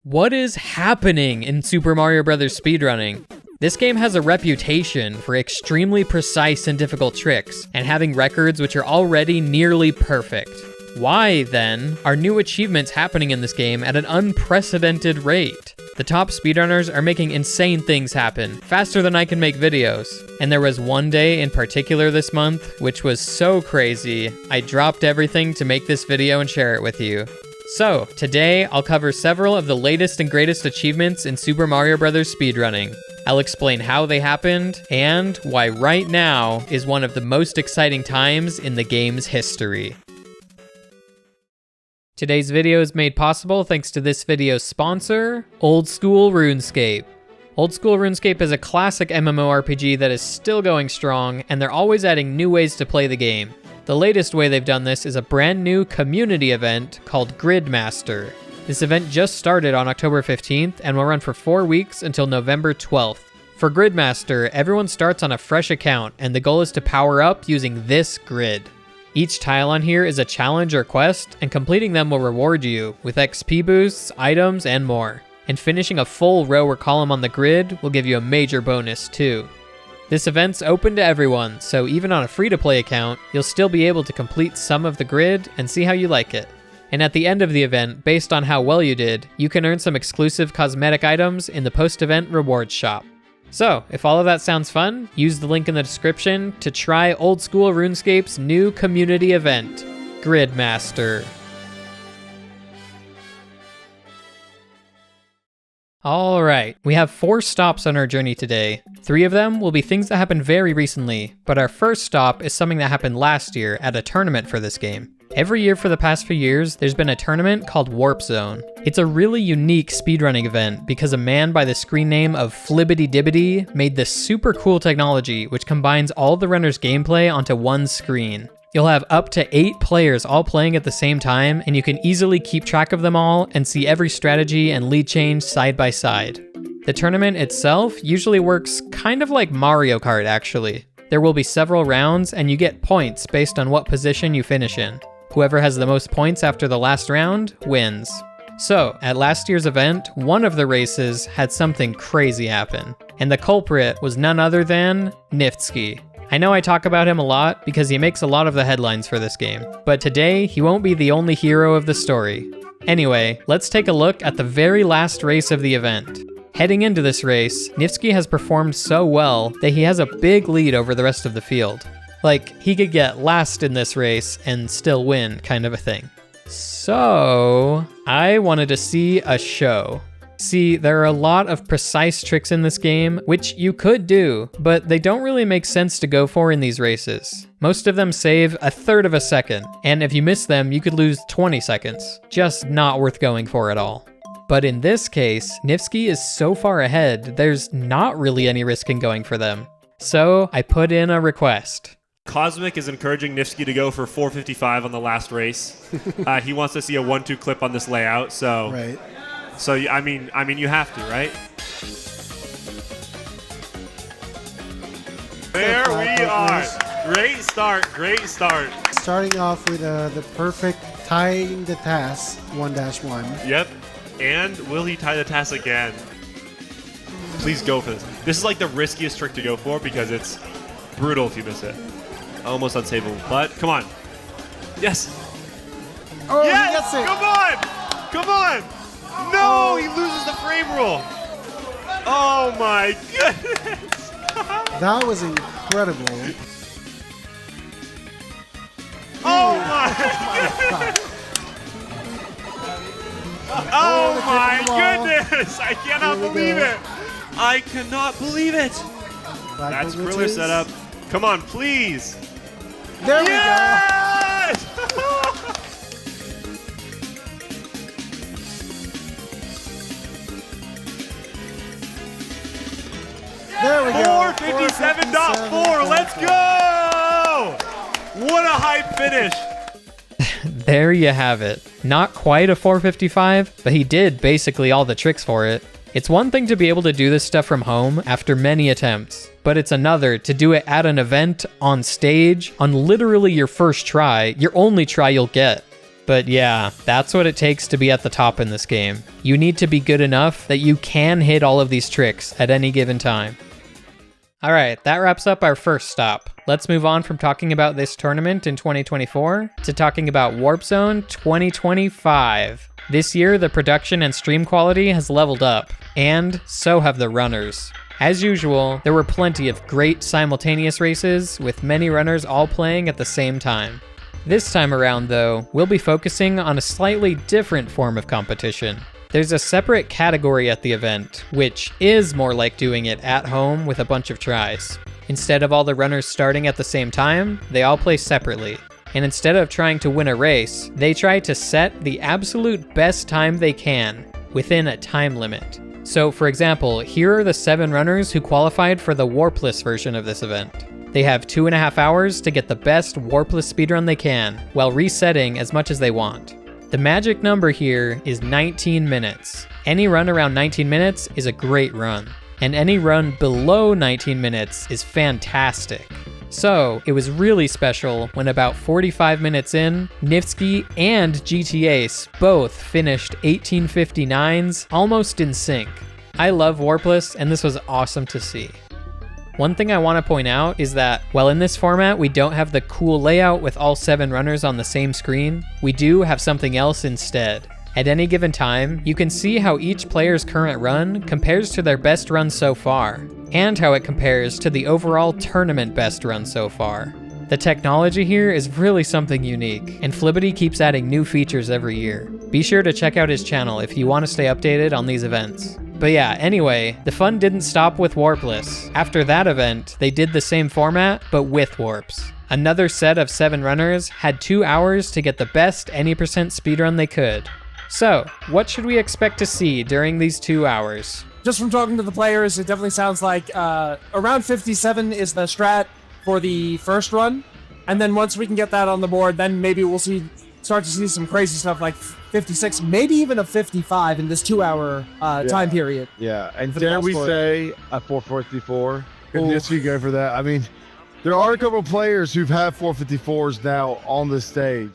What is happening in Super Mario Bros. Speedrunning? This game has a reputation for extremely precise and difficult tricks, and having records which are already nearly perfect. Why, then, are new achievements happening in this game at an unprecedented rate? The top speedrunners are making insane things happen, faster than I can make videos. And there was one day in particular this month, which was so crazy, I dropped everything to make this video and share it with you. So, today, I'll cover several of the latest and greatest achievements in Super Mario Bros. Speedrunning. I'll explain how they happened, and why right now is one of the most exciting times in the game's history. Today's video is made possible thanks to this video's sponsor, Old School RuneScape. Old School RuneScape is a classic MMORPG that is still going strong, and they're always adding new ways to play the game. The latest way they've done this is a brand new community event called Gridmaster. This event just started on October 15th and will run for 4 weeks until November 12th. For Gridmaster, everyone starts on a fresh account, and the goal is to power up using this grid. Each tile on here is a challenge or quest, and completing them will reward you with XP boosts, items, and more. And finishing a full row or column on the grid will give you a major bonus too. This event's open to everyone, so even on a free-to-play account, you'll still be able to complete some of the grid and see how you like it. And at the end of the event, based on how well you did, you can earn some exclusive cosmetic items in the post-event rewards shop. So, if all of that sounds fun, use the link in the description to try Old School RuneScape's new community event, Gridmaster. Alright, we have 4 stops on our journey today. 3 of them will be things that happened very recently, but our first stop is something that happened last year at a tournament for this game. Every year for the past few years, there's been a tournament called Warp Zone. It's a really unique speedrunning event because a man by the screen name of Flibbity-Dibbity made this super cool technology which combines all the runners' gameplay onto one screen. You'll have up to 8 players all playing at the same time, and you can easily keep track of them all and see every strategy and lead change side by side. The tournament itself usually works kind of like Mario Kart actually. There will be several rounds and you get points based on what position you finish in. Whoever has the most points after the last round wins. So, at last year's event, one of the races had something crazy happen, and the culprit was none other than Niftsky. I know I talk about him a lot because he makes a lot of the headlines for this game, but today he won't be the only hero of the story. Anyway, let's take a look at the very last race of the event. Heading into this race, Niftsky has performed so well that he has a big lead over the rest of the field. Like, he could get last in this race and still win, kind of a thing. So, I wanted to see a show. See, there are a lot of precise tricks in this game, which you could do, but they don't really make sense to go for in these races. Most of them save 1/3 of a second, and if you miss them, you could lose 20 seconds. Just not worth going for at all. But in this case, Niftsky is so far ahead, there's not really any risk in going for them. So, I put in a request. Cosmic is encouraging Niftsky to go for 455 on the last race. He wants to see a 1-2 clip on this layout, so... Right. So, I mean, you have to, right? There we are. Great start, great start. Starting off with the perfect tying the task 1-1. Yep. And will he tie the task again? Please go for this. This is like the riskiest trick to go for because it's brutal if you miss it. Almost unsavable, but come on. Yes. Oh, yes! That's it. Come on! Come on! No, he loses the frame rule. Oh my goodness. That was incredible. Oh my goodness. Oh my goodness. I cannot believe it. I cannot believe it. That's Kriller setup. Come on, please. There we yes! go. There we go. 457.4. Let's go. What a hype finish. There you have it. Not quite a 455, but he did basically all the tricks for it. It's one thing to be able to do this stuff from home after many attempts, but it's another to do it at an event, on stage, on literally your first try, your only try you'll get. But yeah, that's what it takes to be at the top in this game. You need to be good enough that you can hit all of these tricks at any given time. Alright, that wraps up our first stop. Let's move on from talking about this tournament in 2024 to talking about Warp Zone 2025. This year, the production and stream quality has leveled up, and so have the runners. As usual, there were plenty of great simultaneous races, with many runners all playing at the same time. This time around, though, we'll be focusing on a slightly different form of competition. There's a separate category at the event, which is more like doing it at home with a bunch of tries. Instead of all the runners starting at the same time, they all play separately. And instead of trying to win a race, they try to set the absolute best time they can within a time limit. So for example, here are the 7 runners who qualified for the warpless version of this event. They have 2.5 hours to get the best warpless speedrun they can, while resetting as much as they want. The magic number here is 19 minutes. Any run around 19 minutes is a great run, and any run below 19 minutes is fantastic. So, it was really special when about 45 minutes in, Nifsky and GT Ace both finished 1859s almost in sync. I love Warpless, and this was awesome to see. One thing I want to point out is that while in this format we don't have the cool layout with all 7 runners on the same screen, we do have something else instead. At any given time, you can see how each player's current run compares to their best run so far, and how it compares to the overall tournament best run so far. The technology here is really something unique, and Flibbity keeps adding new features every year. Be sure to check out his channel if you want to stay updated on these events. But yeah, anyway, the fun didn't stop with Warpless. After that event, they did the same format, but with warps. Another set of 7 runners had 2 hours to get the best any % speedrun they could. So, what should we expect to see during these 2 hours? Just from talking to the players, it definitely sounds like around 57 is the strat for the first run. And then once we can get that on the board, then maybe we'll start to see some crazy stuff like 56, maybe even a 55 in this 2-hour time period. Yeah, and dare we say a 454? Could we go for that? I mean, there are a couple of players who've had 454s now on the stage.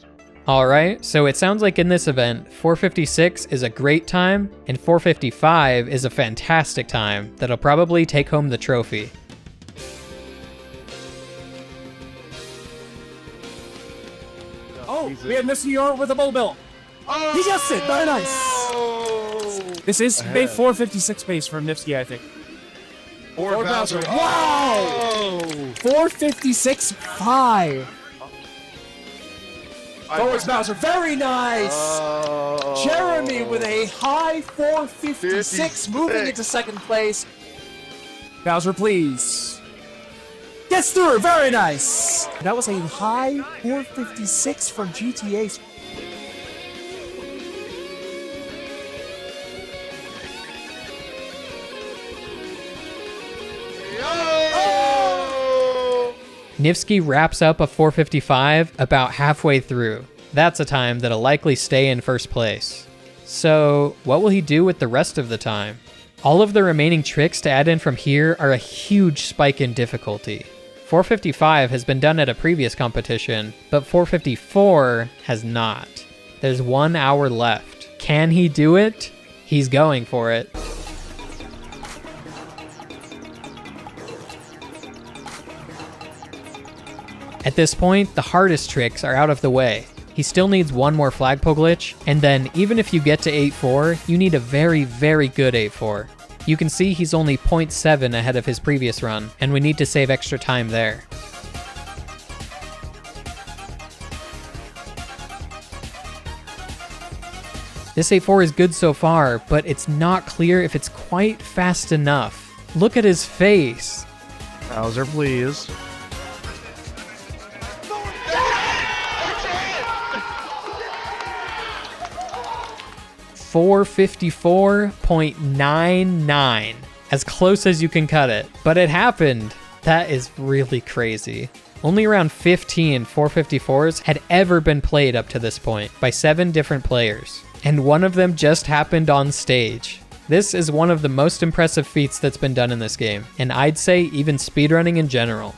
Alright, so it sounds like in this event, 456 is a great time, and 455 is a fantastic time that'll probably take home the trophy. Oh, we have Mr. York with a bull bill. Oh, he just it. Very nice. This is 456 pace from Nifsky, I think. Ford Bowser. Wow! 456.5. Forward Bowser, very nice! Jeremy with a high 456, moving into second place. Bowser, please. Gets through, very nice! That was a high 456 from GTA. Nifsky wraps up a 455 about halfway through. That's a time that'll likely stay in first place. So, what will he do with the rest of the time? All of the remaining tricks to add in from here are a huge spike in difficulty. 455 has been done at a previous competition, but 454 has not. There's 1 hour left. Can he do it? He's going for it. At this point, the hardest tricks are out of the way. He still needs 1 more flagpole glitch, and then even if you get to 8-4, you need a very, very good 8-4. You can see he's only 0.7 ahead of his previous run, and we need to save extra time there. This 8-4 is good so far, but it's not clear if it's quite fast enough. Look at his face. Bowser, please. 454.99. As close as you can cut it. But it happened. That is really crazy. Only around 15 454s had ever been played up to this point by 7 different players. And one of them just happened on stage. This is one of the most impressive feats that's been done in this game, and I'd say even speedrunning in general.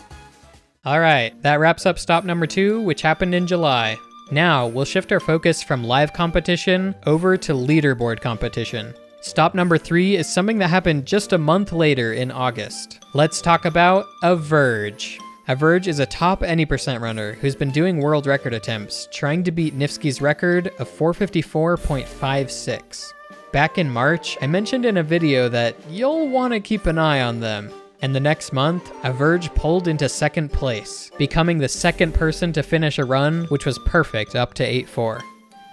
Alright, that wraps up stop number 2, which happened in July. Now, we'll shift our focus from live competition over to leaderboard competition. Stop number 3 is something that happened just a month later in August. Let's talk about Averge. Averge is a top any percent runner who's been doing world record attempts, trying to beat Nifsky's record of 454.56. Back in March, I mentioned in a video that you'll want to keep an eye on them. And the next month, Averge pulled into second place, becoming the second person to finish a run, which was perfect up to 8-4.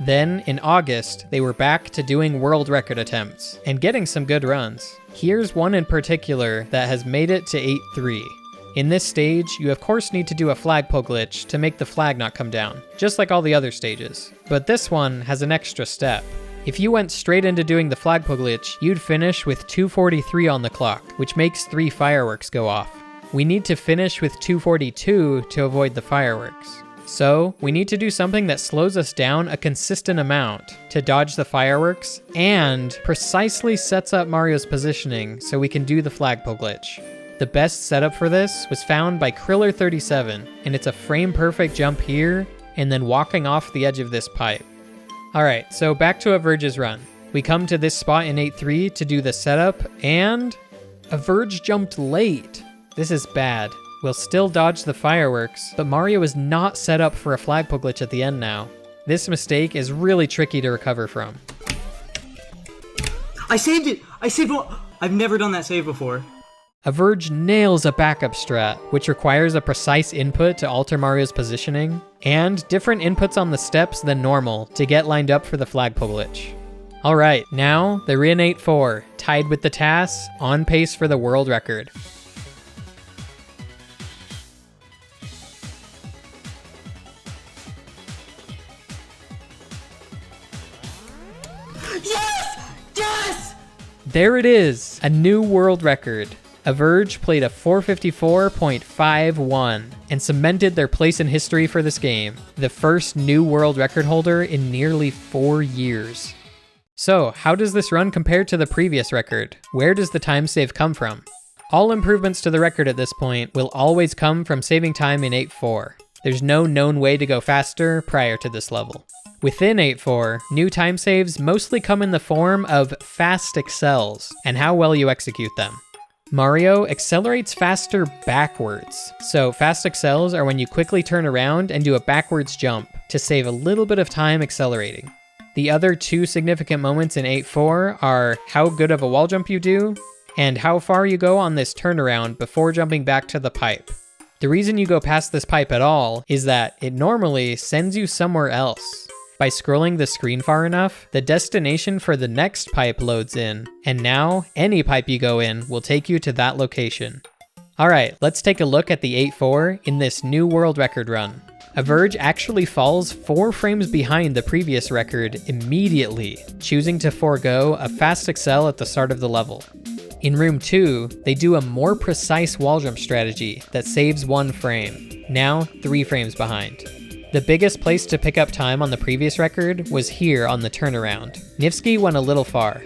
Then, in August, they were back to doing world record attempts, and getting some good runs. Here's one in particular that has made it to 8-3. In this stage, you of course need to do a flagpole glitch to make the flag not come down, just like all the other stages. But this one has an extra step. If you went straight into doing the flagpole glitch, you'd finish with 2:43 on the clock, which makes 3 fireworks go off. We need to finish with 2:42 to avoid the fireworks. So, we need to do something that slows us down a consistent amount to dodge the fireworks and precisely sets up Mario's positioning so we can do the flagpole glitch. The best setup for this was found by Kriller37, and it's a frame-perfect jump here and then walking off the edge of this pipe. Alright, so back to Averge's run. We come to this spot in 8-3 to do the setup, and Averge jumped late. This is bad. We'll still dodge the fireworks, but Mario is not set up for a flagpole glitch at the end now. This mistake is really tricky to recover from. I saved it! I saved one! I've never done that save before. Averge nails a backup strat, which requires a precise input to alter Mario's positioning, and different inputs on the steps than normal to get lined up for the flagpole glitch. Alright, now they're in 8-4, tied with the TAS, on pace for the world record. Yes! Yes! There it is, a new world record. Averge played a 454.51 and cemented their place in history for this game, the first new world record holder in nearly 4 years. So, how does this run compare to the previous record? Where does the time save come from? All improvements to the record at this point will always come from saving time in 8-4. There's no known way to go faster prior to this level. Within 8-4, new time saves mostly come in the form of fast accels and how well you execute them. Mario accelerates faster backwards. So fast accels are when you quickly turn around and do a backwards jump to save a little bit of time accelerating. The other 2 significant moments in 8-4 are how good of a wall jump you do and how far you go on this turnaround before jumping back to the pipe. The reason you go past this pipe at all is that it normally sends you somewhere else. By scrolling the screen far enough, the destination for the next pipe loads in, and now any pipe you go in will take you to that location. Alright, let's take a look at the 8-4 in this new world record run. Averge actually falls 4 frames behind the previous record immediately, choosing to forego a fast accel at the start of the level. In room 2, they do a more precise wall jump strategy that saves 1 frame, now 3 frames behind. The biggest place to pick up time on the previous record was here on the turnaround. Nifsky went a little far.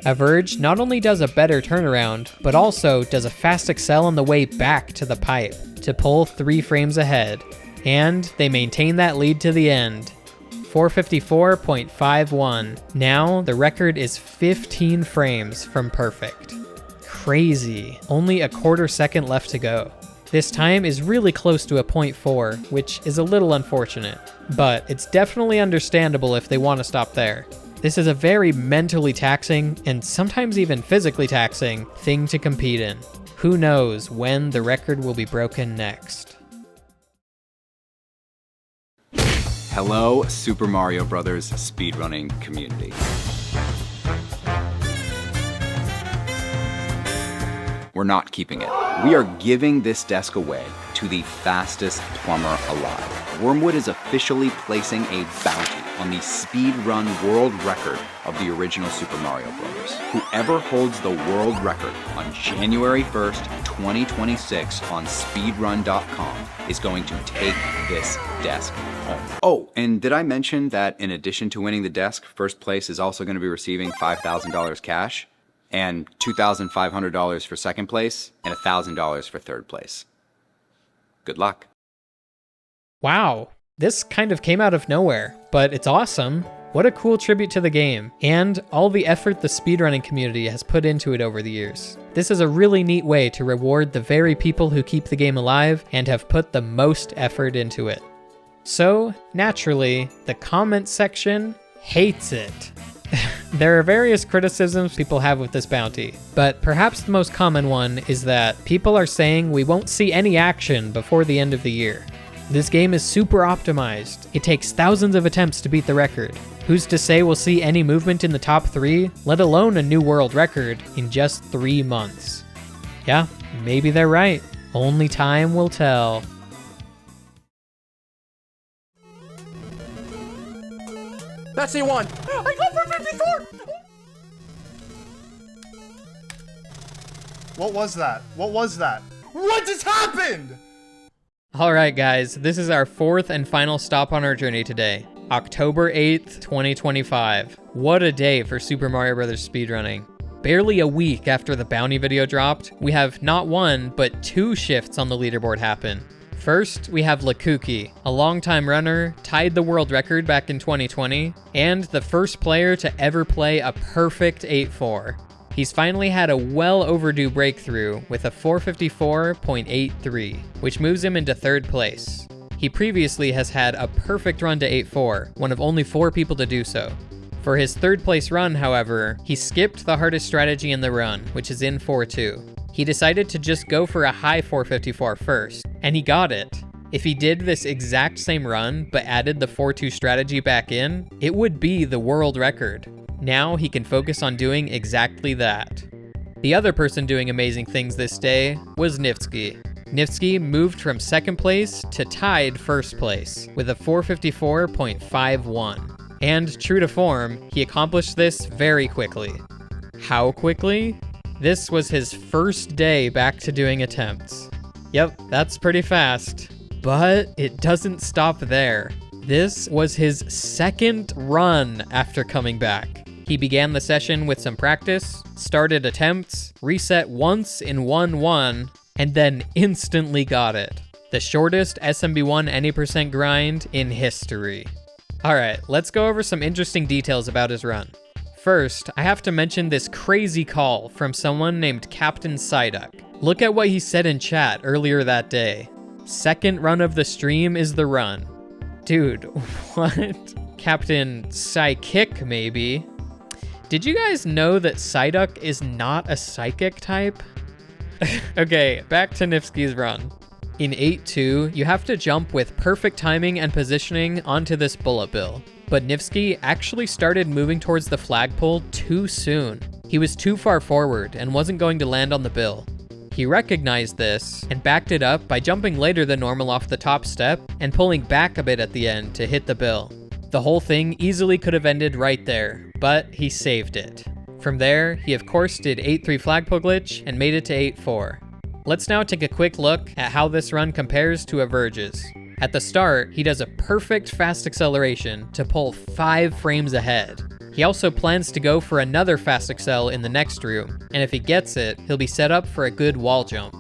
Averge not only does a better turnaround, but also does a fast accel on the way back to the pipe to pull 3 frames ahead. And they maintain that lead to the end. 454.51. Now the record is 15 frames from perfect. Crazy. Only a quarter second left to go. This time is really close to a 0.4, which is a little unfortunate, but it's definitely understandable if they want to stop there. This is a very mentally taxing, and sometimes even physically taxing, thing to compete in. Who knows when the record will be broken next? Hello, Super Mario Bros. Speedrunning community. We're not keeping it. We are giving this desk away to the fastest plumber alive. Wormwood is officially placing a bounty on the speedrun world record of the original Super Mario Bros. Whoever holds the world record on January 1st, 2026 on speedrun.com is going to take this desk home. Oh, and did I mention that in addition to winning the desk, first place is also going to be receiving $5,000 cash? And $2,500 for second place, and $1,000 for third place. Good luck. Wow, This kind of came out of nowhere, but it's awesome. What a cool tribute to the game, and all the effort the speedrunning community has put into it over the years. This is a really neat way to reward the very people who keep the game alive and have put the most effort into it. So, naturally, the comment section hates it. There are various criticisms people have with this bounty, but perhaps the most common one is that people are saying we won't see any action before the end of the year. This game is super optimized. It takes thousands of attempts to beat the record. Who's to say we'll see any movement in the top 3, let alone a new world record, in just 3 months? Yeah, maybe they're right. Only time will tell. That's A1. I go for 54. What was that? What was that? What just happened? Alright guys, this is our 4th and final stop on our journey today. October 8th, 2025. What a day for Super Mario Bros. Speedrunning. Barely a week after the bounty video dropped, we have not 1, but 2 shifts on the leaderboard happen. First, we have Lakuki, a longtime runner, tied the world record back in 2020, and the first player to ever play a perfect 8-4. He's finally had a well overdue breakthrough with a 454.83, which moves him into 3rd place. He previously has had a perfect run to 8-4, one of only 4 people to do so. For his 3rd place run, however, he skipped the hardest strategy in the run, which is in 4-2. He decided to just go for a high 454 first, and he got it. If he did this exact same run, but added the 4-2 strategy back in, it would be the world record. Now he can focus on doing exactly that. The other person doing amazing things this day was Nifsky. Nifsky moved from 2nd place to tied 1st place with a 454.51. And true to form, he accomplished this very quickly. How quickly? This was his first day back to doing attempts. Yep, that's pretty fast. But it doesn't stop there. This was his 2nd run after coming back. He began the session with some practice, started attempts, reset once in 1-1, and then instantly got it. The shortest SMB1 any % grind in history. Alright, let's go over some interesting details about his run. First, I have to mention this crazy call from someone named Captain Psyduck. Look at what he said in chat earlier that day. 2nd run of the stream is the run. Dude, what? Captain Psychic, maybe? Did you guys know that Psyduck is not a psychic type? Okay, back to Nifsky's run. In 8-2, you have to jump with perfect timing and positioning onto this bullet bill. But Nifsky actually started moving towards the flagpole too soon. He was too far forward and wasn't going to land on the bill. He recognized this and backed it up by jumping later than normal off the top step and pulling back a bit at the end to hit the bill. The whole thing easily could have ended right there, but he saved it. From there, he of course did 8-3 flagpole glitch and made it to 8-4. Let's now take a quick look at how this run compares to a Verge's. At the start, he does a perfect fast acceleration to pull 5 frames ahead. He also plans to go for another fast accel in the next room, and if he gets it, he'll be set up for a good wall jump.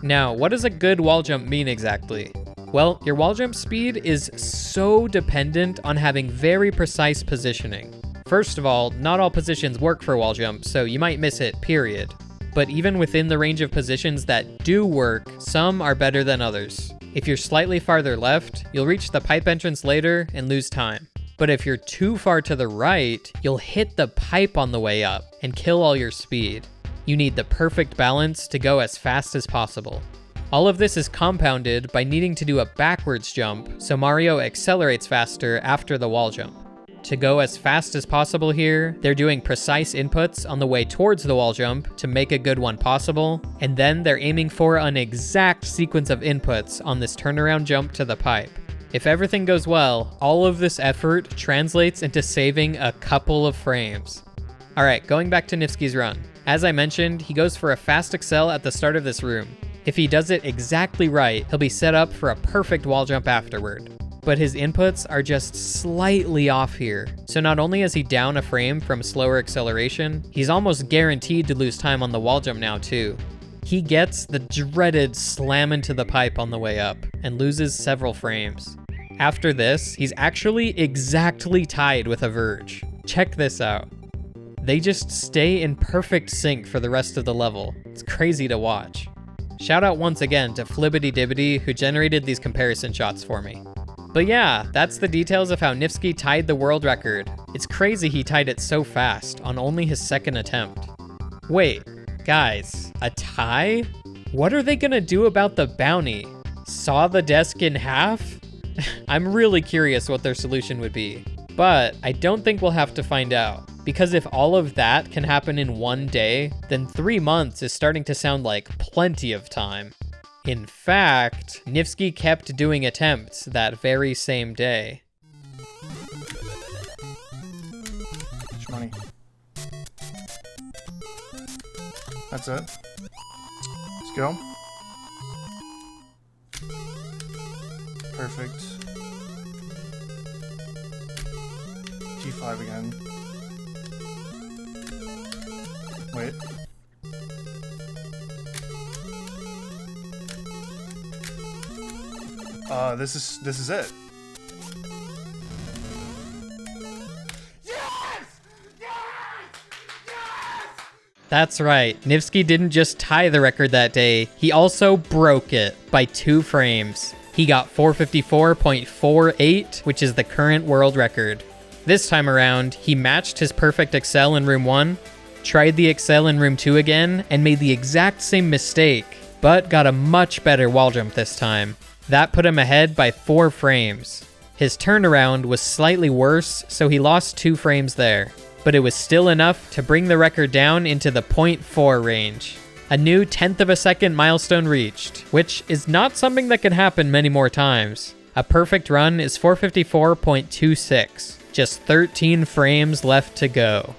Now, what does a good wall jump mean exactly? Well, your wall jump speed is so dependent on having very precise positioning. First of all, not all positions work for wall jumps, so you might miss it, period. But even within the range of positions that do work, some are better than others. If you're slightly farther left, you'll reach the pipe entrance later and lose time. But if you're too far to the right, you'll hit the pipe on the way up and kill all your speed. You need the perfect balance to go as fast as possible. All of this is compounded by needing to do a backwards jump, so Mario accelerates faster after the wall jump. To go as fast as possible here, they're doing precise inputs on the way towards the wall jump to make a good one possible, and then they're aiming for an exact sequence of inputs on this turnaround jump to the pipe. If everything goes well, all of this effort translates into saving a couple of frames. Alright, going back to Nifsky's run. As I mentioned, he goes for a fast accel at the start of this room. If he does it exactly right, he'll be set up for a perfect wall jump afterward. But his inputs are just slightly off here. So not only is he down a frame from slower acceleration, he's almost guaranteed to lose time on the wall jump now too. He gets the dreaded slam into the pipe on the way up and loses several frames. After this, he's actually exactly tied with Averge. Check this out. They just stay in perfect sync for the rest of the level. It's crazy to watch. Shout out once again to Flibbity Dibbity who generated these comparison shots for me. But yeah, that's the details of how Nifsky tied the world record. It's crazy he tied it so fast on only his second attempt. Wait, guys, a tie? What are they gonna do about the bounty? Saw the desk in half? I'm really curious what their solution would be. But I don't think we'll have to find out. Because if all of that can happen in one day, then 3 months is starting to sound like plenty of time. In fact, Nifsky kept doing attempts that very same day. Much money. That's it. Let's go. Perfect. G5 again. Wait. This is it. That's right, Nifsky didn't just tie the record that day, he also broke it by 2 frames. He got 454.48, which is the current world record. This time around, he matched his perfect Excel in room 1, tried the Excel in room 2 again, and made the exact same mistake, but got a much better wall jump this time. That put him ahead by 4 frames. His turnaround was slightly worse, so he lost 2 frames there, but it was still enough to bring the record down into the 0.4 range. A new 1/10 of a second milestone reached, which is not something that can happen many more times. A perfect run is 454.26, just 13 frames left to go.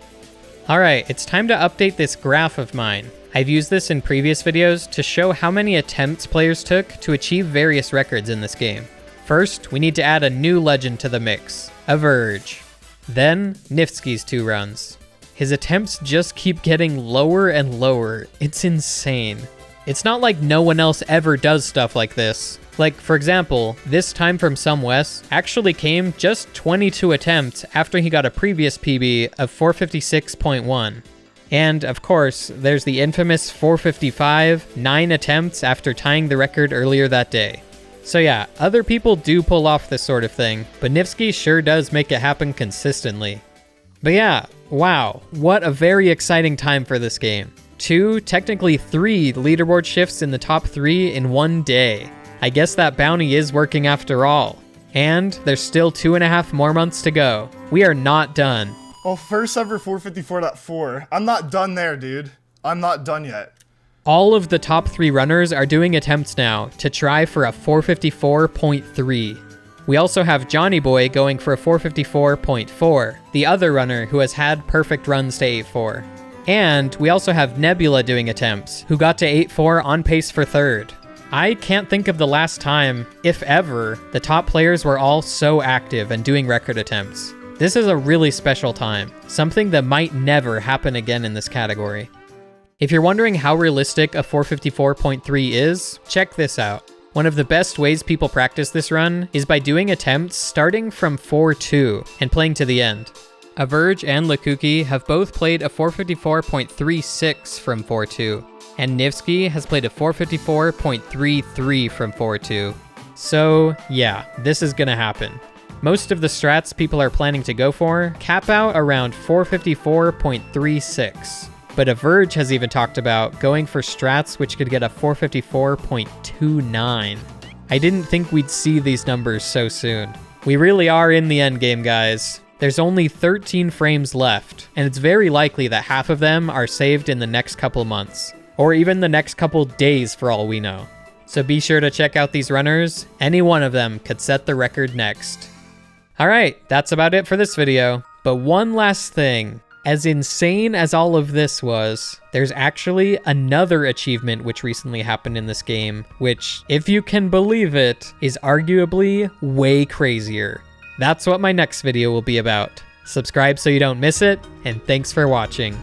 Alright, it's time to update this graph of mine. I've used this in previous videos to show how many attempts players took to achieve various records in this game. First, we need to add a new legend to the mix, Averge. Then, Nifsky's 2 runs. His attempts just keep getting lower and lower. It's insane. It's not like no one else ever does stuff like this. Like, for example, this time from Somewes actually came just 22 attempts after he got a previous PB of 456.1. And, of course, there's the infamous 455, 9 attempts after tying the record earlier that day. So yeah, other people do pull off this sort of thing, but Nifsky sure does make it happen consistently. But yeah, wow, what a very exciting time for this game. 2, technically 3 leaderboard shifts in the top 3 in one day. I guess that bounty is working after all. And there's still 2.5 more months to go. We are not done. Well, first ever 454.4. I'm not done there, dude. I'm not done yet. All of the top 3 runners are doing attempts now to try for a 454.3. We also have Johnny Boy going for a 454.4, the other runner who has had perfect runs to 8.4. And we also have Nebula doing attempts, who got to 8.4 on pace for 3rd. I can't think of the last time, if ever, the top players were all so active and doing record attempts. This is a really special time, something that might never happen again in this category. If you're wondering how realistic a 454.3 is, check this out. One of the best ways people practice this run is by doing attempts starting from 4.2 and playing to the end. Averge and Lakuki have both played a 454.36 from 4.2, and Nifsky has played a 454.33 from 4.2. So yeah, this is gonna happen. Most of the strats people are planning to go for cap out around 454.36. But Averge has even talked about going for strats which could get a 454.29. I didn't think we'd see these numbers so soon. We really are in the end game, guys. There's only 13 frames left, and it's very likely that half of them are saved in the next couple months, or even the next couple days for all we know. So be sure to check out these runners. Any one of them could set the record next. Alright, that's about it for this video. But one last thing. As insane as all of this was, there's actually another achievement which recently happened in this game, which, if you can believe it, is arguably way crazier. That's what my next video will be about. Subscribe so you don't miss it, and thanks for watching.